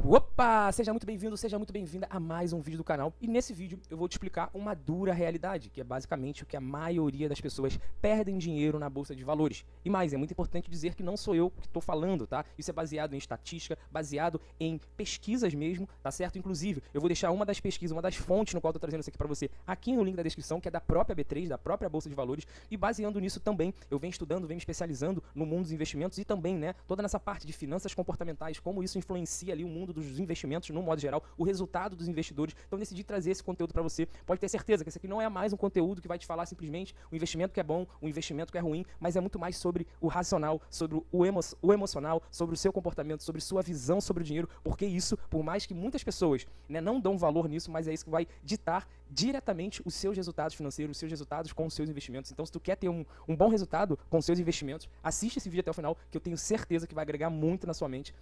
Opa! Seja muito bem-vindo, seja muito bem-vinda a mais um vídeo do canal. E nesse vídeo eu vou te explicar uma dura realidade, que é basicamente o que a maioria das pessoas perdem dinheiro na bolsa de valores. E mais, é muito importante dizer que não sou eu que estou falando, tá? Isso é baseado em estatística, baseado em pesquisas mesmo, tá certo? Inclusive, eu vou deixar uma das pesquisas, uma das fontes no qual eu tô trazendo isso aqui para você aqui no link da descrição, que é da própria B3, da própria bolsa de valores. E baseando nisso também, eu venho estudando, venho me especializando no mundo dos investimentos e também, né, toda nessa parte de finanças comportamentais, como isso influencia ali o mundo dos investimentos no modo geral, o resultado dos investidores. Então decidi trazer esse conteúdo para você. Pode ter certeza que esse aqui não é mais um conteúdo que vai te falar simplesmente o investimento que é bom, o investimento que é ruim, mas é muito mais sobre o racional, sobre o emocional, sobre o seu comportamento, sobre sua visão sobre o dinheiro, porque isso, por mais que muitas pessoas, né, não dão valor nisso, mas é isso que vai ditar diretamente os seus resultados financeiros, os seus resultados com os seus investimentos. Então, se tu quer ter um bom resultado com os seus investimentos, assiste esse vídeo até o final, que eu tenho certeza que vai agregar muito na sua mente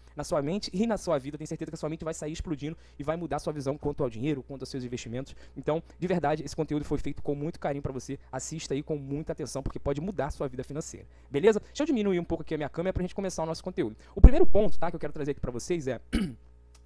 e na sua vida. Eu tenho certeza que a sua mente vai sair explodindo e vai mudar a sua visão quanto ao dinheiro, quanto aos seus investimentos. Então, de verdade, esse conteúdo foi feito com muito carinho para você. Assista aí com muita atenção, porque pode mudar a sua vida financeira. Beleza? Deixa eu diminuir um pouco aqui a minha câmera pra gente começar o nosso conteúdo. O primeiro ponto, tá, que eu quero trazer aqui para vocês é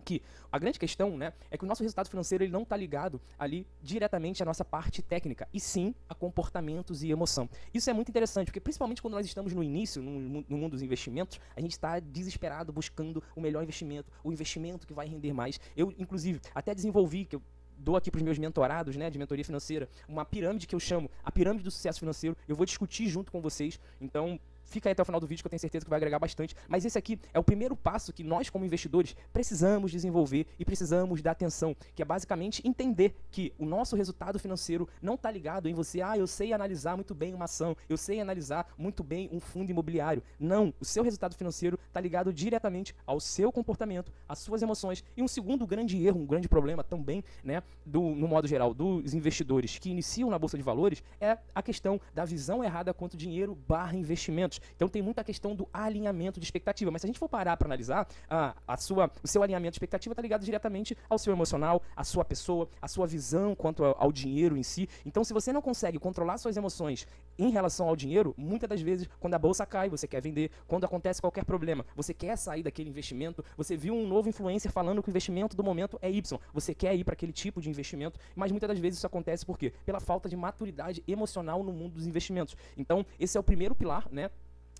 que a grande questão, né, é que o nosso resultado financeiro ele não está ligado ali diretamente à nossa parte técnica, e sim a comportamentos e emoção. Isso é muito interessante, porque principalmente quando nós estamos no início, no mundo dos investimentos, a gente está desesperado buscando o melhor investimento, o investimento que vai render mais. Eu, inclusive, até desenvolvi, que eu dou aqui para os meus mentorados, né, de mentoria financeira, uma pirâmide que eu chamo a pirâmide do sucesso financeiro. Eu vou discutir junto com vocês, então fica aí até o final do vídeo que eu tenho certeza que vai agregar bastante. Mas esse aqui é o primeiro passo que nós, como investidores, precisamos desenvolver e precisamos dar atenção, que é basicamente entender que o nosso resultado financeiro não está ligado em você, eu sei analisar muito bem uma ação, eu sei analisar muito bem um fundo imobiliário. Não, o seu resultado financeiro está ligado diretamente ao seu comportamento, às suas emoções. E um segundo grande erro, um grande problema também, né, no modo geral, dos investidores que iniciam na bolsa de valores, é a questão da visão errada quanto dinheiro / investimentos. Então tem muita questão do alinhamento de expectativa, mas se a gente for parar para analisar, o seu alinhamento de expectativa está ligado diretamente ao seu emocional, à sua pessoa, à sua visão quanto ao dinheiro em si. Então se você não consegue controlar suas emoções em relação ao dinheiro, muitas das vezes quando a bolsa cai, você quer vender, quando acontece qualquer problema, você quer sair daquele investimento, você viu um novo influencer falando que o investimento do momento é Y, você quer ir para aquele tipo de investimento, mas muitas das vezes isso acontece por quê? Pela falta de maturidade emocional no mundo dos investimentos. Então esse é o primeiro pilar, né?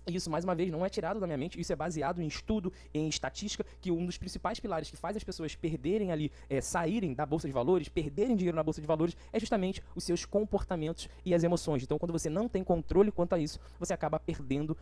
Isso, mais uma vez, não é tirado da minha mente, isso é baseado em estudo, em estatística, que um dos principais pilares que faz as pessoas perderem ali, saírem da bolsa de valores, perderem dinheiro na bolsa de valores, é justamente os seus comportamentos e as emoções. Então, quando você não tem controle quanto a isso, você acaba perdendo,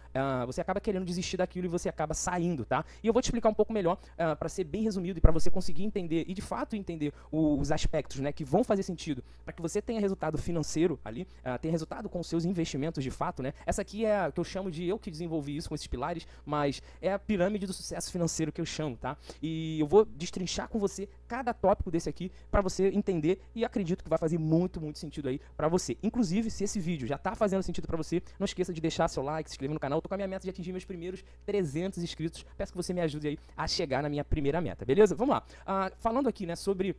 você acaba querendo desistir daquilo e você acaba saindo, tá? E eu vou te explicar um pouco melhor, para ser bem resumido e para você conseguir entender, e de fato entender os aspectos, né, que vão fazer sentido, para que você tenha resultado financeiro ali, tenha resultado com os seus investimentos de fato, né? Essa aqui é a que eu chamo de eu que desenvolvi isso com esses pilares, mas é a pirâmide do sucesso financeiro que eu chamo, tá? E eu vou destrinchar com você cada tópico desse aqui para você entender e acredito que vai fazer muito, muito sentido aí para você. Inclusive, se esse vídeo já tá fazendo sentido para você, não esqueça de deixar seu like, se inscrever no canal. Eu tô com a minha meta de atingir meus primeiros 300 inscritos. Peço que você me ajude aí a chegar na minha primeira meta, beleza? Vamos lá. Falando aqui, né, sobre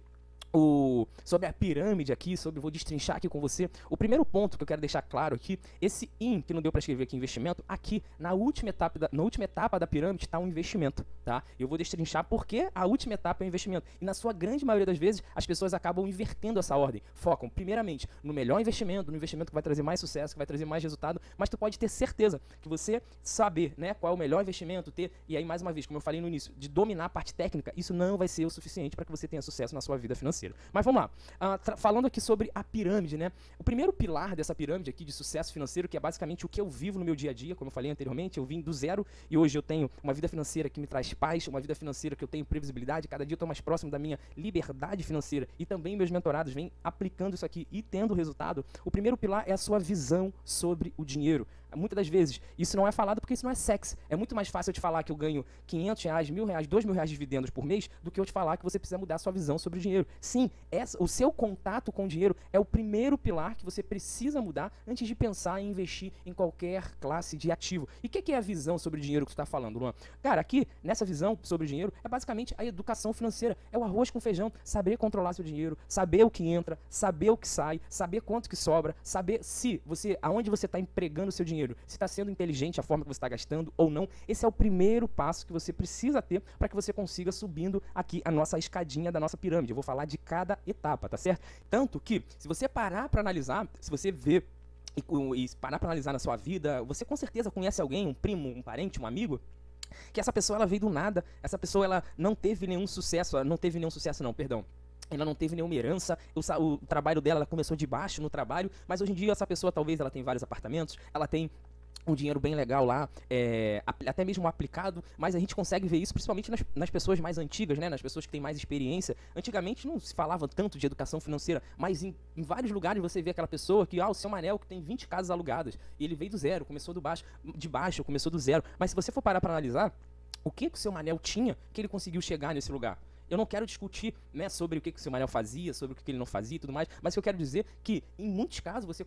a pirâmide aqui, vou destrinchar aqui com você. O primeiro ponto que eu quero deixar claro aqui, esse que não deu para escrever aqui, investimento, aqui na última etapa da pirâmide está um investimento, tá? Eu vou destrinchar porque a última etapa é o investimento. E na sua grande maioria das vezes, as pessoas acabam invertendo essa ordem. Focam, primeiramente, no melhor investimento, no investimento que vai trazer mais sucesso, que vai trazer mais resultado, mas tu pode ter certeza que você saber, né, qual é o melhor investimento, e aí, mais uma vez, como eu falei no início, de dominar a parte técnica, isso não vai ser o suficiente para que você tenha sucesso na sua vida financeira. Mas vamos lá, falando aqui sobre a pirâmide, né? O primeiro pilar dessa pirâmide aqui de sucesso financeiro, que é basicamente o que eu vivo no meu dia a dia, como eu falei anteriormente, eu vim do zero e hoje eu tenho uma vida financeira que me traz paz, uma vida financeira que eu tenho previsibilidade, cada dia eu estou mais próximo da minha liberdade financeira e também meus mentorados vêm aplicando isso aqui e tendo resultado. O primeiro pilar é a sua visão sobre o dinheiro. Muitas das vezes, isso não é falado porque isso não é sexy. É muito mais fácil eu te falar que eu ganho R$500, R$1.000, R$2.000 de dividendos por mês do que eu te falar que você precisa mudar a sua visão sobre o dinheiro. Sim, o seu contato com o dinheiro é o primeiro pilar que você precisa mudar antes de pensar em investir em qualquer classe de ativo. E o que é a visão sobre o dinheiro que você está falando, Luan? Cara, aqui, nessa visão sobre o dinheiro, é basicamente a educação financeira. É o arroz com feijão, saber controlar seu dinheiro, saber o que entra, saber o que sai, saber quanto que sobra, saber aonde você está empregando o seu dinheiro, se está sendo inteligente a forma que você está gastando ou não. Esse é o primeiro passo que você precisa ter para que você consiga subindo aqui a nossa escadinha da nossa pirâmide. Eu vou falar de cada etapa, tá certo? Tanto que, se você parar para analisar, se você ver e parar para analisar na sua vida, você com certeza conhece alguém, um primo, um parente, um amigo, que essa pessoa ela veio do nada, essa pessoa ela não teve nenhum sucesso, ela não teve nenhuma herança, o trabalho dela ela começou de baixo no trabalho, mas hoje em dia essa pessoa talvez ela tem vários apartamentos, ela tem um dinheiro bem legal lá, até mesmo aplicado, mas a gente consegue ver isso principalmente nas pessoas mais antigas, né? Nas pessoas que têm mais experiência. Antigamente não se falava tanto de educação financeira, mas em vários lugares você vê aquela pessoa que, o seu Manel que tem 20 casas alugadas, e ele veio do zero, começou de baixo, começou do zero. Mas se você for parar para analisar, o que o seu Manel tinha que ele conseguiu chegar nesse lugar? Eu não quero discutir, né, sobre o que o seu Manel fazia, sobre o que ele não fazia e tudo mais, mas eu quero dizer que, em muitos casos, se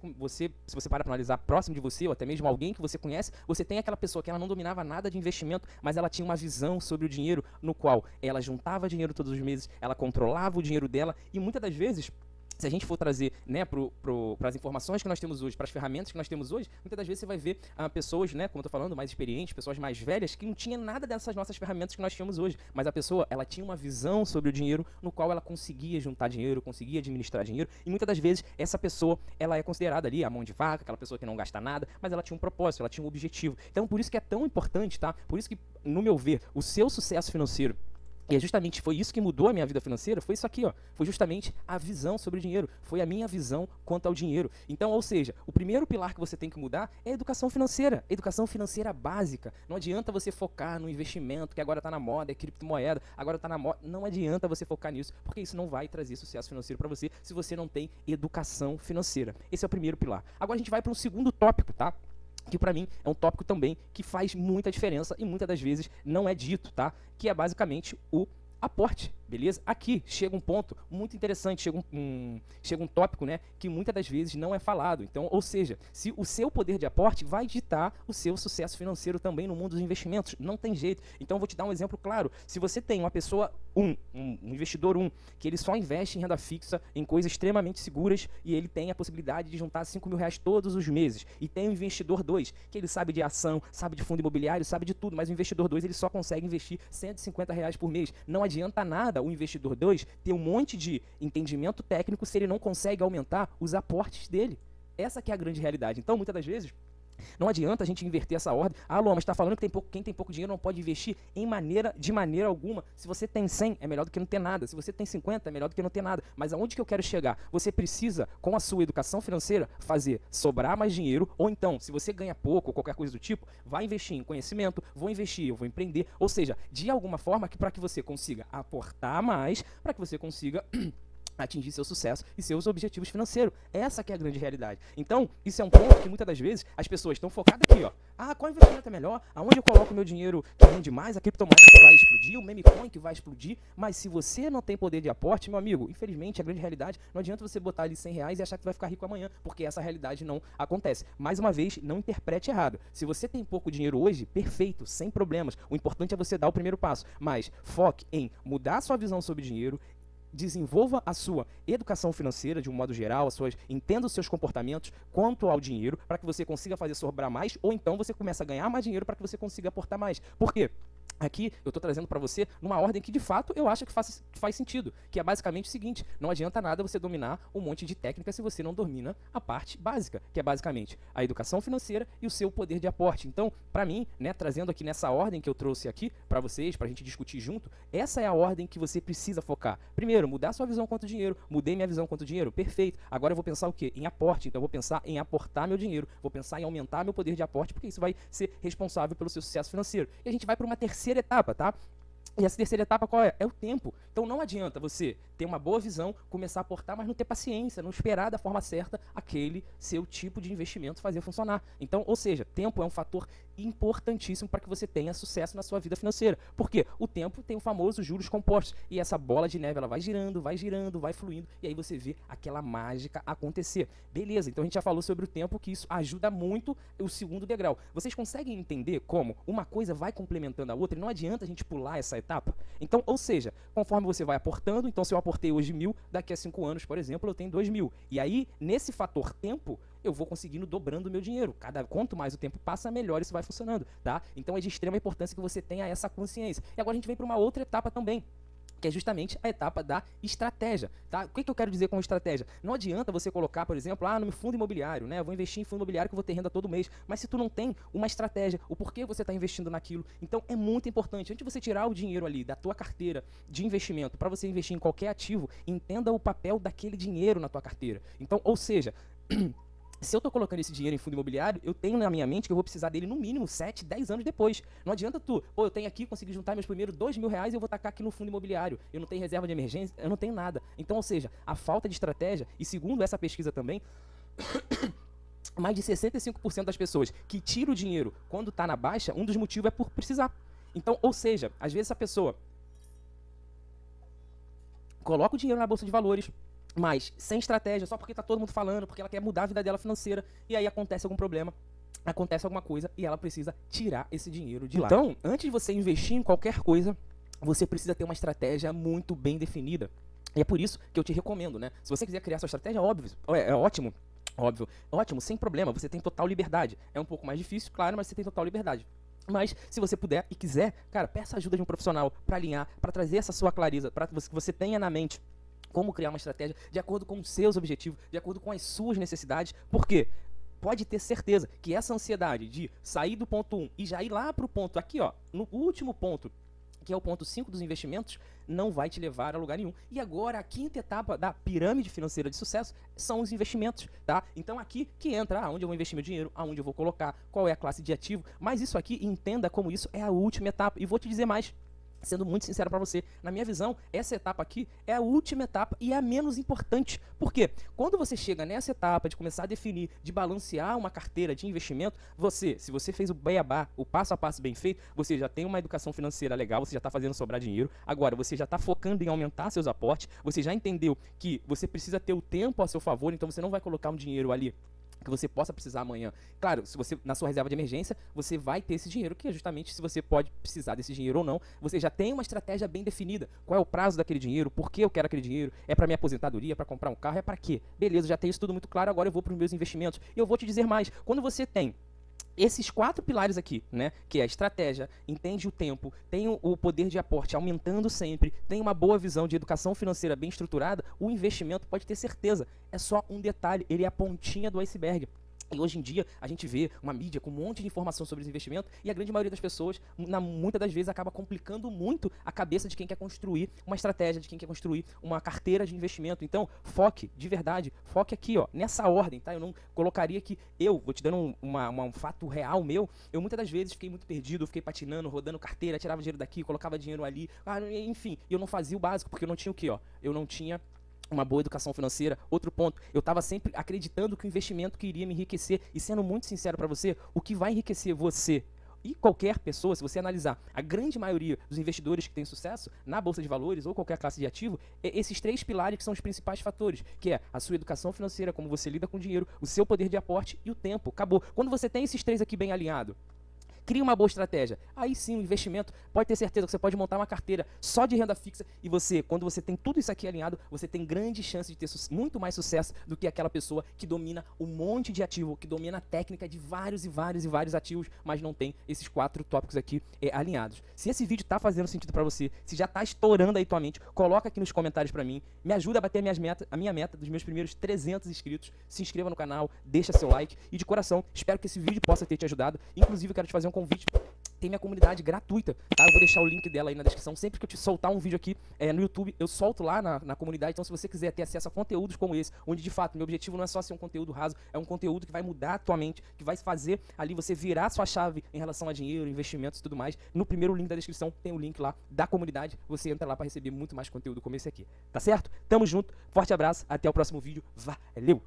você parar para analisar próximo de você, ou até mesmo alguém que você conhece, você tem aquela pessoa que ela não dominava nada de investimento, mas ela tinha uma visão sobre o dinheiro, no qual ela juntava dinheiro todos os meses, ela controlava o dinheiro dela, e muitas das vezes, se a gente for trazer, né, para as informações que nós temos hoje, para as ferramentas que nós temos hoje, muitas das vezes você vai ver pessoas, né, como eu estou falando, mais experientes, pessoas mais velhas, que não tinham nada dessas nossas ferramentas que nós tínhamos hoje. Mas a pessoa, ela tinha uma visão sobre o dinheiro, no qual ela conseguia juntar dinheiro, conseguia administrar dinheiro, e muitas das vezes essa pessoa, ela é considerada ali a mão de vaca, aquela pessoa que não gasta nada, mas ela tinha um propósito, ela tinha um objetivo. Então, por isso que é tão importante, tá? Por isso que, no meu ver, o seu sucesso financeiro, e justamente foi isso que mudou a minha vida financeira, foi isso aqui, ó. Foi justamente a visão sobre o dinheiro. Foi a minha visão quanto ao dinheiro. Então, ou seja, o primeiro pilar que você tem que mudar é a educação financeira. Educação financeira básica. Não adianta você focar no investimento, que agora está na moda, é criptomoeda, agora está na moda. Não adianta você focar nisso, porque isso não vai trazer sucesso financeiro para você se você não tem educação financeira. Esse é o primeiro pilar. Agora a gente vai para um segundo tópico, tá? Que para mim é um tópico também que faz muita diferença e muitas das vezes não é dito, tá? Que é basicamente o aporte, beleza? Aqui chega um ponto muito interessante, chega um tópico, né, que muitas das vezes não é falado. Então, ou seja, se o seu poder de aporte vai ditar o seu sucesso financeiro também no mundo dos investimentos, não tem jeito. Então, eu vou te dar um exemplo claro. Se você tem uma pessoa, um investidor que ele só investe em renda fixa, em coisas extremamente seguras, e ele tem a possibilidade de juntar R$5.000 todos os meses, e tem o investidor 2, que ele sabe de ação, sabe de fundo imobiliário, sabe de tudo, mas o investidor 2 ele só consegue investir R$150 por mês. Não adianta nada o investidor 2 ter um monte de entendimento técnico se ele não consegue aumentar os aportes dele. Essa que é a grande realidade. Então, muitas das vezes, não adianta a gente inverter essa ordem. Luan, mas está falando que quem tem pouco dinheiro não pode investir de maneira alguma. Se você tem 100, é melhor do que não ter nada. Se você tem 50, é melhor do que não ter nada. Mas aonde que eu quero chegar? Você precisa, com a sua educação financeira, fazer sobrar mais dinheiro. Ou então, se você ganha pouco ou qualquer coisa do tipo, vai investir em conhecimento, eu vou empreender. Ou seja, de alguma forma, para que você consiga aportar mais, para que você consiga atingir seu sucesso e seus objetivos financeiros. Essa que é a grande realidade. Então, isso é um ponto que muitas das vezes as pessoas estão focadas aqui, ó. Qual investimento é melhor? Aonde eu coloco meu dinheiro que rende mais? A criptomoeda que vai explodir? O meme coin que vai explodir? Mas se você não tem poder de aporte, meu amigo, infelizmente, a grande realidade, não adianta você botar ali R$100 e achar que vai ficar rico amanhã, porque essa realidade não acontece. Mais uma vez, não interprete errado. Se você tem pouco dinheiro hoje, perfeito, sem problemas. O importante é você dar o primeiro passo. Mas foque em mudar a sua visão sobre dinheiro, desenvolva a sua educação financeira de um modo geral, entenda os seus comportamentos quanto ao dinheiro, para que você consiga fazer sobrar mais, ou então você começa a ganhar mais dinheiro para que você consiga aportar mais. Por quê? Aqui eu estou trazendo para você numa ordem que de fato eu acho que faz sentido, que é basicamente o seguinte: não adianta nada você dominar um monte de técnicas se você não domina a parte básica, que é basicamente a educação financeira e o seu poder de aporte. Então, para mim, né, trazendo aqui nessa ordem que eu trouxe aqui para vocês, para a gente discutir junto, essa é a ordem que você precisa focar. Primeiro, mudar sua visão quanto ao dinheiro. Mudei minha visão quanto ao dinheiro, perfeito. Agora eu vou pensar o quê? Em aporte. Então eu vou pensar em aportar meu dinheiro, vou pensar em aumentar meu poder de aporte, porque isso vai ser responsável pelo seu sucesso financeiro. E a gente vai para uma terceira etapa, tá? E essa terceira etapa qual é? É o tempo. Então não adianta você ter uma boa visão, começar a aportar, mas não ter paciência, não esperar da forma certa aquele seu tipo de investimento fazer funcionar. Então, ou seja, tempo é um fator importantíssimo para que você tenha sucesso na sua vida financeira. Porque o tempo tem o famoso juros compostos. E essa bola de neve, ela vai girando, vai fluindo. E aí você vê aquela mágica acontecer. Beleza, então a gente já falou sobre o tempo, que isso ajuda muito o segundo degrau. Vocês conseguem entender como uma coisa vai complementando a outra e não adianta a gente pular essa etapa? Então, ou seja, conforme você vai aportando, então se eu aportei hoje 1.000, daqui a 5 anos, por exemplo, eu tenho 2.000. E aí, nesse fator tempo, eu vou conseguindo dobrando o meu dinheiro. Quanto mais o tempo passa, melhor isso vai funcionando, tá? Então é de extrema importância que você tenha essa consciência. E agora a gente vem para uma outra etapa também, que é justamente a etapa da estratégia, tá? O que eu quero dizer com estratégia? Não adianta você colocar, por exemplo, no meu fundo imobiliário, né? Eu vou investir em fundo imobiliário que eu vou ter renda todo mês, mas se tu não tem uma estratégia, o porquê você está investindo naquilo, então é muito importante, antes de você tirar o dinheiro ali da tua carteira de investimento para você investir em qualquer ativo, entenda o papel daquele dinheiro na tua carteira. Então, ou seja, se eu estou colocando esse dinheiro em fundo imobiliário, eu tenho na minha mente que eu vou precisar dele no mínimo 7, 10 anos depois. Não adianta eu tenho aqui, consegui juntar meus primeiros 2.000 reais e eu vou tacar aqui no fundo imobiliário. Eu não tenho reserva de emergência, eu não tenho nada. Então, ou seja, a falta de estratégia, e segundo essa pesquisa também, mais de 65% das pessoas que tiram o dinheiro quando está na baixa, um dos motivos é por precisar. Então, ou seja, às vezes a pessoa coloca o dinheiro na bolsa de valores, mas sem estratégia, só porque tá todo mundo falando, porque ela quer mudar a vida dela financeira, e aí acontece algum problema, acontece alguma coisa, e ela precisa tirar esse dinheiro de lá. Então, antes de você investir em qualquer coisa, você precisa ter uma estratégia muito bem definida. E é por isso que eu te recomendo, né? Se você quiser criar sua estratégia, óbvio, é ótimo, sem problema, você tem total liberdade. É um pouco mais difícil, claro, mas você tem total liberdade. Mas, se você puder e quiser, cara, peça ajuda de um profissional para alinhar, para trazer essa sua clareza, para que você tenha na mente como criar uma estratégia de acordo com os seus objetivos, de acordo com as suas necessidades. Por quê? Pode ter certeza que essa ansiedade de sair do ponto 1 e já ir lá para o ponto aqui, ó, no último ponto, que é o ponto 5 dos investimentos, não vai te levar a lugar nenhum. E agora, a quinta etapa da pirâmide financeira de sucesso são os investimentos, tá? Então aqui que entra onde eu vou investir meu dinheiro, aonde eu vou colocar, qual é a classe de ativo, mas isso aqui, entenda como isso é a última etapa. E vou te dizer mais, sendo muito sincero para você, na minha visão, essa etapa aqui é a última etapa e é a menos importante. Por quê? Quando você chega nessa etapa de começar a definir, de balancear uma carteira de investimento, se você fez o beabá, o passo a passo bem feito, você já tem uma educação financeira legal, você já está fazendo sobrar dinheiro, agora você já está focando em aumentar seus aportes, você já entendeu que você precisa ter o tempo a seu favor, então você não vai colocar um dinheiro ali que você possa precisar amanhã. Claro, se você, na sua reserva de emergência, você vai ter esse dinheiro, que é justamente se você pode precisar desse dinheiro ou não, você já tem uma estratégia bem definida. Qual é o prazo daquele dinheiro, por que eu quero aquele dinheiro, é para minha aposentadoria, para comprar um carro, é para quê? Beleza, já tem isso tudo muito claro, agora eu vou para os meus investimentos. E eu vou te dizer mais, quando você tem esses 4 pilares aqui, né, que é a estratégia, entende o tempo, tem o poder de aporte aumentando sempre, tem uma boa visão de educação financeira bem estruturada, o investimento, pode ter certeza, é só um detalhe, ele é a pontinha do iceberg. E hoje em dia, a gente vê uma mídia com um monte de informação sobre os investimentos e a grande maioria das pessoas, muitas das vezes, acaba complicando muito a cabeça de quem quer construir uma estratégia, de quem quer construir uma carteira de investimento. Então, foque, de verdade, foque aqui, ó, nessa ordem, tá? Eu não colocaria que vou te dando um fato real meu, eu muitas das vezes fiquei muito perdido, fiquei patinando, rodando carteira, tirava dinheiro daqui, colocava dinheiro ali, enfim, eu não fazia o básico, porque eu não tinha o quê, ó? Eu não tinha uma boa educação financeira. Outro ponto, eu estava sempre acreditando que o investimento que iria me enriquecer, e sendo muito sincero para você, o que vai enriquecer você e qualquer pessoa, se você analisar a grande maioria dos investidores que têm sucesso na bolsa de valores ou qualquer classe de ativo, é esses 3 pilares que são os principais fatores, que é a sua educação financeira, como você lida com o dinheiro, o seu poder de aporte e o tempo. Acabou. Quando você tem esses 3 aqui bem alinhados, cria uma boa estratégia. Aí sim, o investimento, pode ter certeza que você pode montar uma carteira só de renda fixa e você, quando você tem tudo isso aqui alinhado, você tem grande chance de ter muito mais sucesso do que aquela pessoa que domina um monte de ativo, que domina a técnica de vários ativos, mas não tem esses 4 tópicos aqui alinhados. Se esse vídeo tá fazendo sentido para você, se já tá estourando aí tua mente, coloca aqui nos comentários para mim, me ajuda a bater a minha meta dos meus primeiros 300 inscritos, se inscreva no canal, deixa seu like e de coração, espero que esse vídeo possa ter te ajudado. Inclusive, eu quero te fazer um convite, tem minha comunidade gratuita, tá? Eu vou deixar o link dela aí na descrição. Sempre que eu te soltar um vídeo aqui no YouTube, eu solto lá na comunidade. Então, se você quiser ter acesso a conteúdos como esse, onde de fato meu objetivo não é só ser um conteúdo raso, é um conteúdo que vai mudar a tua mente, que vai fazer ali você virar a sua chave em relação a dinheiro, investimentos e tudo mais. No primeiro link da descrição tem o link lá da comunidade. Você entra lá para receber muito mais conteúdo como esse aqui, tá certo? Tamo junto, forte abraço, até o próximo vídeo, valeu!